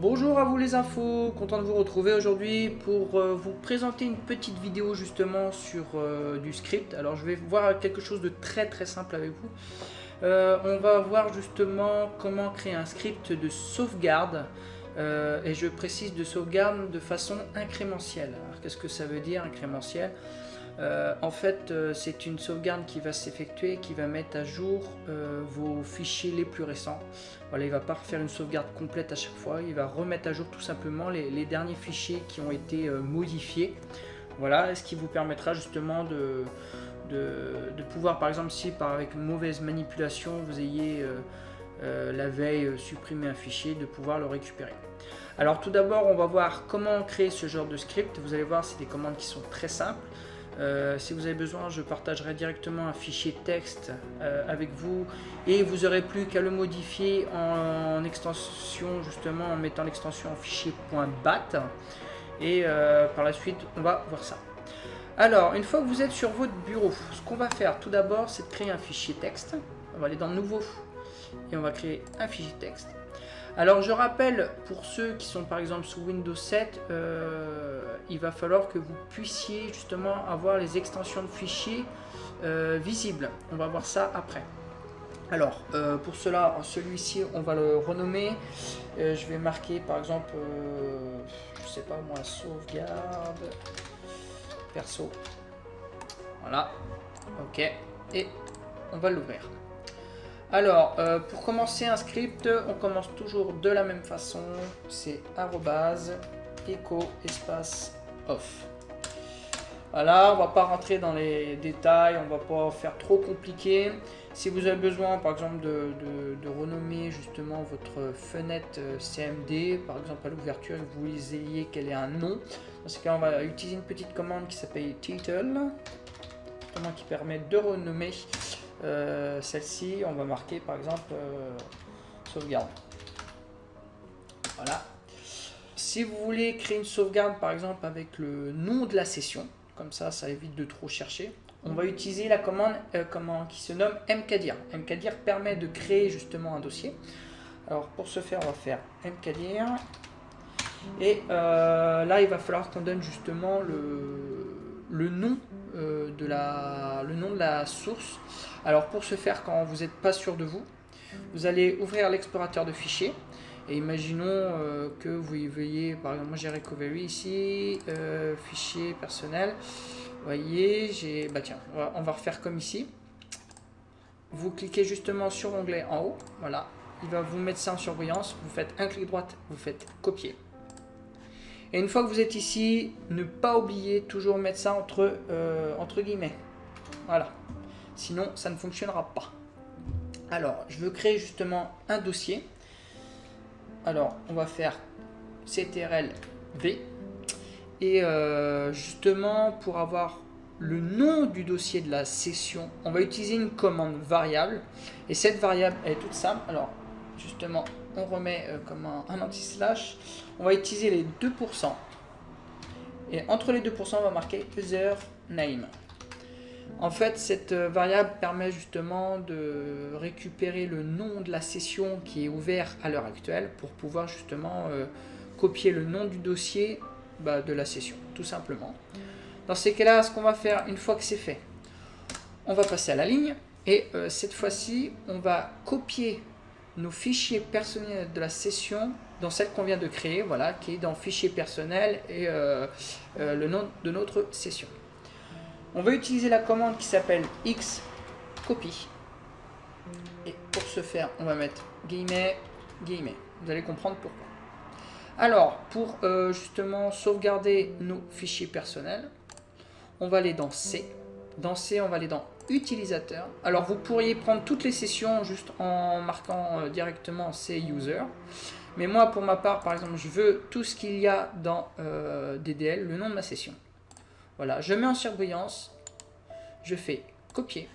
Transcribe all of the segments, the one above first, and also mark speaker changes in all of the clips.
Speaker 1: Bonjour à vous les infos, content de vous retrouver aujourd'hui pour vous présenter une petite vidéo justement sur du script. Alors je vais voir quelque chose de très simple avec vous. On va voir justement comment créer un script de sauvegarde et je précise de sauvegarde de façon incrémentielle. Alors qu'est-ce que ça veut dire incrémentielle? En fait, c'est une sauvegarde qui va s'effectuer, qui va mettre à jour vos fichiers les plus récents. Voilà, il ne va pas faire une sauvegarde complète à chaque fois, il va remettre à jour tout simplement les derniers fichiers qui ont été modifiés. Voilà, ce qui vous permettra justement de pouvoir, par exemple, si avec une mauvaise manipulation vous ayez la veille supprimé un fichier, de pouvoir le récupérer. Alors tout d'abord, on va voir comment créer ce genre de script. Vous allez voir, c'est des commandes qui sont très simples. Si vous avez besoin, je partagerai directement un fichier texte avec vous et vous n'aurez plus qu'à le modifier en extension, justement en mettant l'extension en fichier .bat et par la suite on va voir ça. Alors une fois que vous êtes sur votre bureau, ce qu'on va faire tout d'abord, c'est de créer un fichier texte. On va aller dans nouveau et on va créer un fichier texte. Alors je rappelle, pour ceux qui sont par exemple sous Windows 7, il va falloir que vous puissiez justement avoir les extensions de fichiers visibles. On va voir ça après. Alors pour cela, celui-ci on va le renommer. Je vais marquer par exemple, je sais pas moi, sauvegarde perso. Voilà, ok, et on va l'ouvrir. Alors, pour commencer un script, on commence toujours de la même façon, c'est @echo espace off. Voilà, on va pas rentrer dans les détails, on va pas faire trop compliqué. Si vous avez besoin, par exemple, de renommer justement votre fenêtre CMD, par exemple à l'ouverture, et que vous ayez qu'elle ait un nom, dans ce cas, on va utiliser une petite commande qui s'appelle title, qui permet de renommer. Celle-ci, on va marquer par exemple sauvegarde. Voilà. Si vous voulez créer une sauvegarde par exemple avec le nom de la session, comme ça évite de trop chercher, on va utiliser la commande qui se nomme mkdir. Mkdir permet de créer justement un dossier. Alors pour ce faire, on va faire mkdir et là il va falloir qu'on donne justement le nom de la source. Alors pour ce faire, quand vous n'êtes pas sûr de vous, vous allez ouvrir l'explorateur de fichiers et imaginons que vous y veuillez, par exemple moi j'ai recovery ici, fichier personnel, vous voyez, tiens, on va refaire comme ici. Vous cliquez justement sur l'onglet en haut, voilà, il va vous mettre ça en surbrillance, vous faites un clic droit, vous faites copier. Et une fois que vous êtes ici, ne pas oublier toujours mettre ça entre guillemets. Voilà. Sinon, ça ne fonctionnera pas. Alors, je veux créer justement un dossier. Alors, on va faire ctrl v. Et justement, pour avoir le nom du dossier de la session, on va utiliser une commande variable. Et cette variable, elle est toute simple. Alors, justement, on remet comme un anti-slash. On va utiliser les 2%. Et entre les 2%, on va marquer username. En fait, cette variable permet justement de récupérer le nom de la session qui est ouvert à l'heure actuelle pour pouvoir justement copier le nom du dossier de la session, tout simplement. Dans ces cas-là, ce qu'on va faire une fois que c'est fait, on va passer à la ligne et cette fois-ci, on va copier nos fichiers personnels de la session dans celle qu'on vient de créer, voilà, qui est dans fichier personnel et le nom de notre session. On va utiliser la commande qui s'appelle xcopy. Et pour ce faire, on va mettre guillemets. Vous allez comprendre pourquoi. Alors, pour justement sauvegarder nos fichiers personnels, on va aller dans C. Dans C, on va aller dans utilisateur. Alors, vous pourriez prendre toutes les sessions juste en marquant directement C user. Mais moi, pour ma part, par exemple, je veux tout ce qu'il y a dans DDL, le nom de ma session. Voilà, je mets en surbrillance, je fais copier.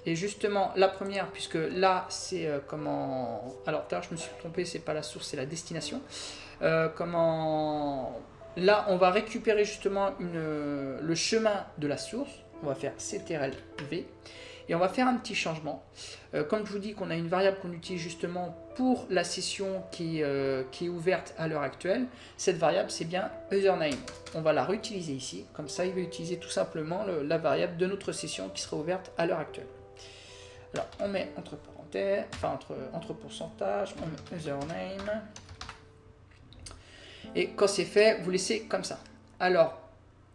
Speaker 1: Et justement, la première, puisque là, c'est comment... Alors, tout à l'heure, je me suis trompé, c'est pas la source, c'est la destination. Là, on va récupérer justement le chemin de la source. On va faire ctrl v. Et on va faire un petit changement. Comme je vous dis qu'on a une variable qu'on utilise justement pour la session qui est ouverte à l'heure actuelle, cette variable c'est bien username. On va la réutiliser ici, comme ça il va utiliser tout simplement la variable de notre session qui sera ouverte à l'heure actuelle. Alors on met entre parenthèses, enfin entre pourcentages, on met username. Et quand c'est fait, vous laissez comme ça. Alors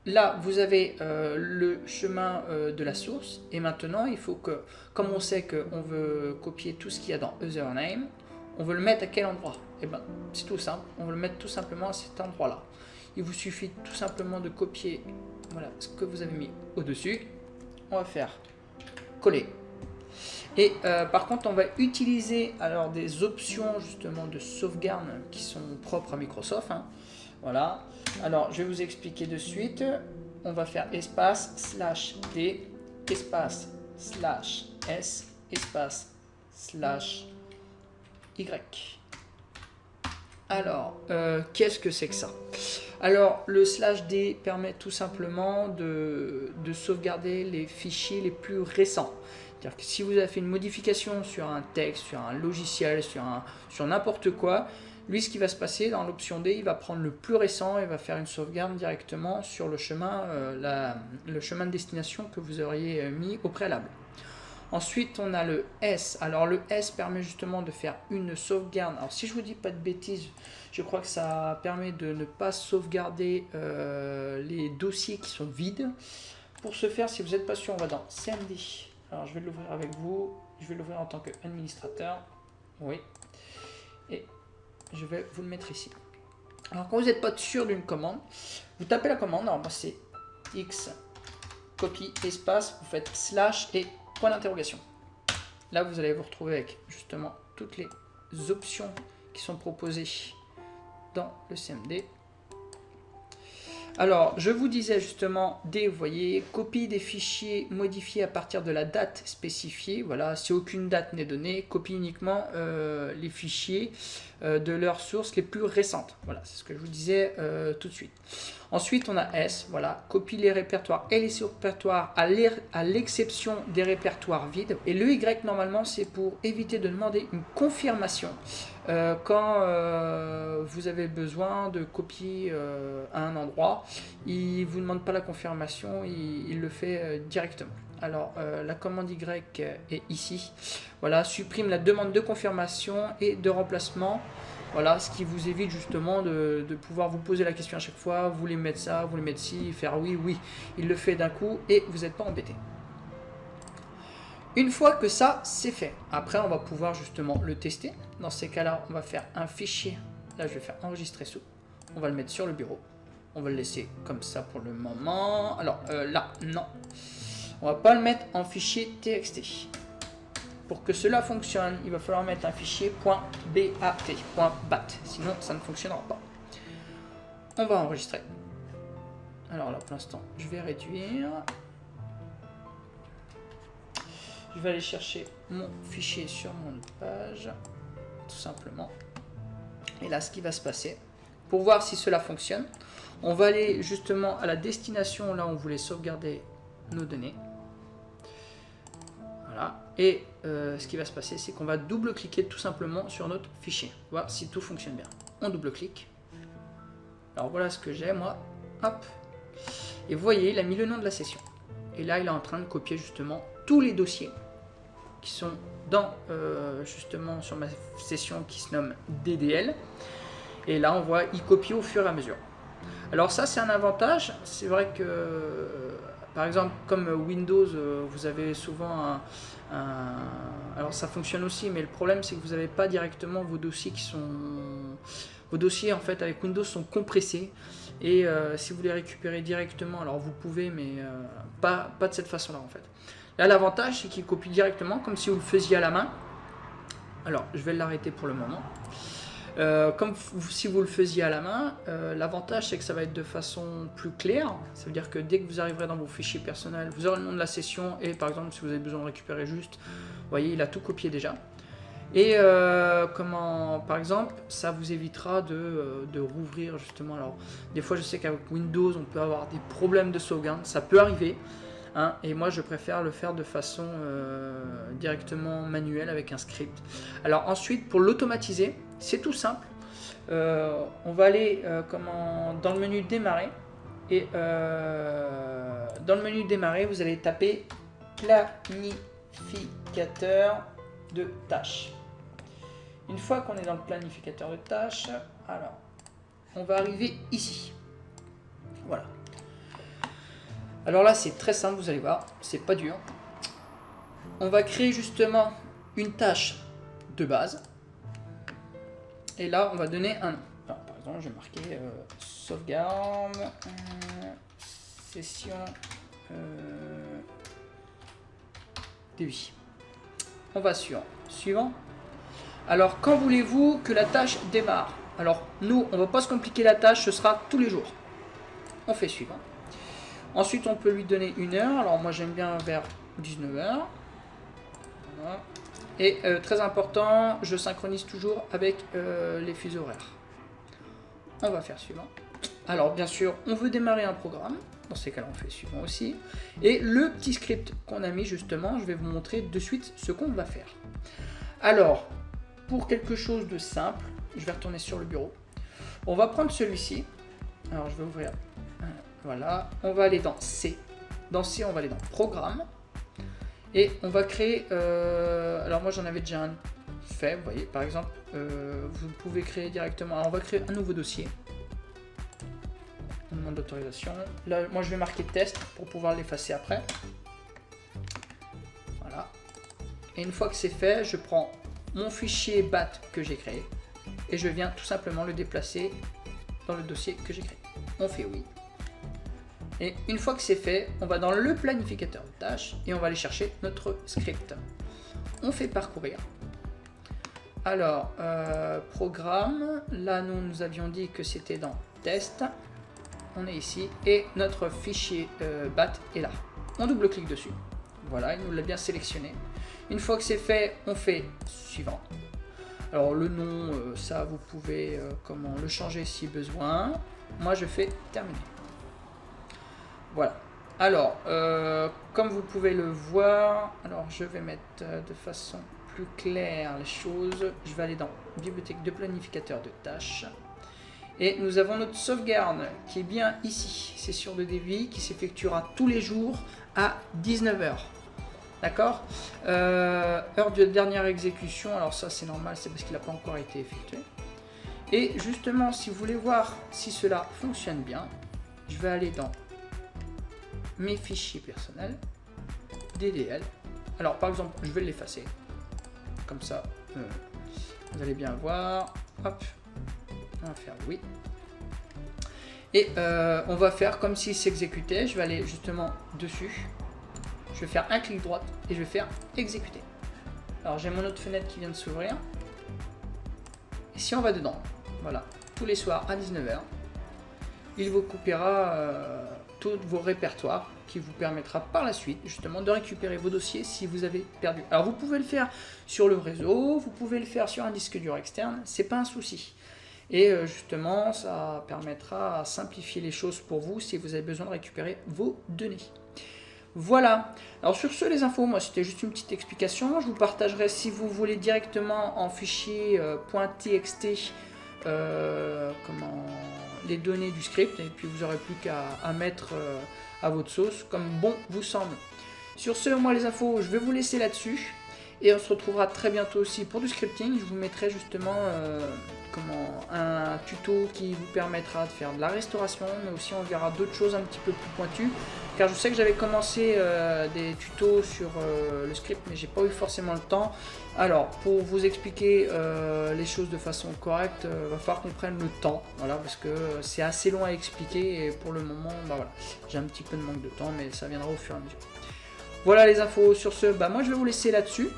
Speaker 1: là, vous avez le chemin de la source. Et maintenant, il faut que, comme on sait qu'on veut copier tout ce qu'il y a dans username, on veut le mettre à quel endroit? Eh bien, c'est tout simple. On veut le mettre tout simplement à cet endroit-là. Il vous suffit tout simplement de copier voilà, ce que vous avez mis au-dessus. On va faire coller. Et par contre, on va utiliser alors des options justement de sauvegarde qui sont propres à Microsoft. Hein. Voilà. Alors, je vais vous expliquer de suite. On va faire espace /d espace /s espace /y. Alors, qu'est-ce que c'est que ça? Alors, le /d permet tout simplement de sauvegarder les fichiers les plus récents. C'est-à-dire que si vous avez fait une modification sur un texte, sur un logiciel, sur n'importe quoi, lui, ce qui va se passer dans l'option D, il va prendre le plus récent et va faire une sauvegarde directement sur le chemin, le chemin de destination que vous auriez mis au préalable. Ensuite, on a le S. Alors, le S permet justement de faire une sauvegarde. Alors, si je vous dis pas de bêtises, je crois que ça permet de ne pas sauvegarder les dossiers qui sont vides. Pour ce faire, si vous n'êtes pas sûr, on va dans CMD. Alors, je vais l'ouvrir avec vous. Je vais l'ouvrir en tant qu'administrateur. Oui. Et je vais vous le mettre ici. Alors, quand vous n'êtes pas sûr d'une commande, vous tapez la commande. Alors, moi, c'est X, copie, espace. Vous faites slash et point d'interrogation. Là, vous allez vous retrouver avec justement toutes les options qui sont proposées dans le CMD. Alors, je vous disais justement, vous voyez, copie des fichiers modifiés à partir de la date spécifiée. Voilà, si aucune date n'est donnée, copie uniquement les fichiers de leur source les plus récentes. Voilà, c'est ce que je vous disais tout de suite. Ensuite, on a S, voilà, copie les répertoires et les sous-répertoires à l'exception des répertoires vides. Et le Y, normalement, c'est pour éviter de demander une confirmation quand vous avez besoin de copier à un endroit. Il ne vous demande pas la confirmation, il le fait directement. Alors, la commande Y est ici. Voilà, supprime la demande de confirmation et de remplacement. Voilà, ce qui vous évite justement de pouvoir vous poser la question à chaque fois, vous voulez mettre ça, vous voulez mettre ci, faire oui, oui. Il le fait d'un coup et vous n'êtes pas embêté. Une fois que ça, c'est fait, après on va pouvoir justement le tester. Dans ces cas-là, on va faire un fichier. Là, je vais faire enregistrer sous. On va le mettre sur le bureau. On va le laisser comme ça pour le moment. Alors là, non. On va pas le mettre en fichier TXT. Pour que cela fonctionne, il va falloir mettre un fichier .bat, sinon ça ne fonctionnera pas. On va enregistrer. Alors là, pour l'instant, je vais réduire. Je vais aller chercher mon fichier sur mon page, tout simplement. Et là, ce qui va se passer, pour voir si cela fonctionne, on va aller justement à la destination, là où on voulait sauvegarder nos données. Voilà. Et ce qui va se passer, c'est qu'on va double-cliquer tout simplement sur notre fichier, voir si tout fonctionne bien. On double-clique. Alors voilà ce que j'ai, moi. Hop. Et vous voyez, il a mis le nom de la session. Et là, il est en train de copier justement tous les dossiers qui sont dans justement sur ma session qui se nomme DDL. Et là, on voit, il copie au fur et à mesure. Alors ça, c'est un avantage. C'est vrai que, par exemple, comme Windows, vous avez souvent alors ça fonctionne aussi, mais le problème, c'est que vous n'avez pas directement vos dossiers qui sont... Vos dossiers, en fait, avec Windows, sont compressés. Et si vous les récupérez directement, alors vous pouvez, mais pas de cette façon-là, en fait. Là, l'avantage, c'est qu'il copie directement, comme si vous le faisiez à la main. Alors, je vais l'arrêter pour le moment. Comme si vous le faisiez à la main, l'avantage c'est que ça va être de façon plus claire. Ça veut dire que dès que vous arriverez dans vos fichiers personnels, vous aurez le nom de la session et par exemple si vous avez besoin de récupérer juste, vous voyez, il a tout copié déjà. Et par exemple, ça vous évitera de rouvrir justement. Alors, des fois je sais qu'avec Windows on peut avoir des problèmes de sauvegarde, ça peut arriver. hein, et moi je préfère le faire de façon directement manuelle avec un script. Alors ensuite, pour l'automatiser, c'est tout simple. On va aller dans le menu démarrer, et dans le menu démarrer, vous allez taper planificateur de tâches. Une fois qu'on est dans le planificateur de tâches, alors on va arriver ici. Voilà. Alors là, c'est très simple, vous allez voir, c'est pas dur. On va créer justement une tâche de base. Et là, on va donner un nom. Alors, par exemple, je vais marquer sauvegarde, session débit. On va sur suivant. Alors, quand voulez-vous que la tâche démarre? Alors, nous, on ne va pas se compliquer la tâche, ce sera tous les jours. On fait suivant. Ensuite, on peut lui donner une heure. Alors, moi, j'aime bien vers 19h. Voilà. Et très important, je synchronise toujours avec les fuseaux horaires. On va faire suivant. Alors, bien sûr, on veut démarrer un programme. Dans ces cas-là, on fait suivant aussi. Et le petit script qu'on a mis, justement, je vais vous montrer de suite ce qu'on va faire. Alors, pour quelque chose de simple, je vais retourner sur le bureau. On va prendre celui-ci. Alors, je vais ouvrir. Voilà. On va aller dans C. Dans C, on va aller dans Programme. Et on va créer... alors, moi, j'en avais déjà un fait. Vous voyez, par exemple, vous pouvez créer directement... Alors, on va créer un nouveau dossier. On demande d'autorisation. Là, moi, je vais marquer test pour pouvoir l'effacer après. Voilà. Et une fois que c'est fait, je prends mon fichier BAT que j'ai créé et je viens tout simplement le déplacer dans le dossier que j'ai créé. On fait oui. Et une fois que c'est fait, on va dans le planificateur de tâches et on va aller chercher notre script. On fait parcourir. Alors, programme, là nous avions dit que c'était dans test. On est ici et notre fichier BAT est là. On double-clique dessus. Voilà, il nous l'a bien sélectionné. Une fois que c'est fait, on fait suivant. Alors le nom, ça vous pouvez le changer si besoin. Moi je fais terminer. Voilà. Alors, comme vous pouvez le voir, alors je vais mettre de façon plus claire les choses. Je vais aller dans bibliothèque de planificateur de tâches. Et nous avons notre sauvegarde qui est bien ici. C'est sur le DVI qui s'effectuera tous les jours à 19h. D'accord, heure de dernière exécution, alors ça c'est normal, c'est parce qu'il n'a pas encore été effectué. Et justement, si vous voulez voir si cela fonctionne bien, je vais aller dans mes fichiers personnels, DDL. Alors par exemple, je vais l'effacer, comme ça, vous allez bien voir. Hop, on va faire oui. Et on va faire comme s'il s'exécutait, je vais aller justement dessus. Je vais faire un clic droit et je vais faire exécuter. Alors j'ai mon autre fenêtre qui vient de s'ouvrir. Et si on va dedans, voilà, tous les soirs à 19h, il vous coupera tous vos répertoires qui vous permettra par la suite justement de récupérer vos dossiers si vous avez perdu. Alors vous pouvez le faire sur le réseau, vous pouvez le faire sur un disque dur externe, c'est pas un souci. Et justement, ça permettra à simplifier les choses pour vous si vous avez besoin de récupérer vos données. Voilà, alors sur ce les infos, moi c'était juste une petite explication, je vous partagerai si vous voulez directement en fichier .txt les données du script et puis vous n'aurez plus qu'à mettre à votre sauce comme bon vous semble. Sur ce, moi les infos, je vais vous laisser là-dessus et on se retrouvera très bientôt aussi pour du scripting. Je vous mettrai justement un tuto qui vous permettra de faire de la restauration, mais aussi on verra d'autres choses un petit peu plus pointues, car je sais que j'avais commencé des tutos sur le script, mais j'ai pas eu forcément le temps. Alors pour vous expliquer les choses de façon correcte, va falloir qu'on prenne le temps, voilà, parce que c'est assez long à expliquer et pour le moment voilà, j'ai un petit peu de manque de temps, mais ça viendra au fur et à mesure. Voilà les infos. Sur ce, moi je vais vous laisser là-dessus.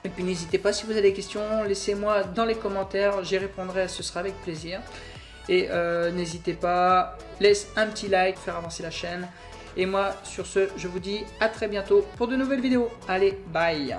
Speaker 1: Et puis n'hésitez pas, si vous avez des questions, laissez-moi dans les commentaires, j'y répondrai, ce sera avec plaisir. Et n'hésitez pas, laisse un petit like, faire avancer la chaîne. Et moi, sur ce, je vous dis à très bientôt pour de nouvelles vidéos. Allez, bye!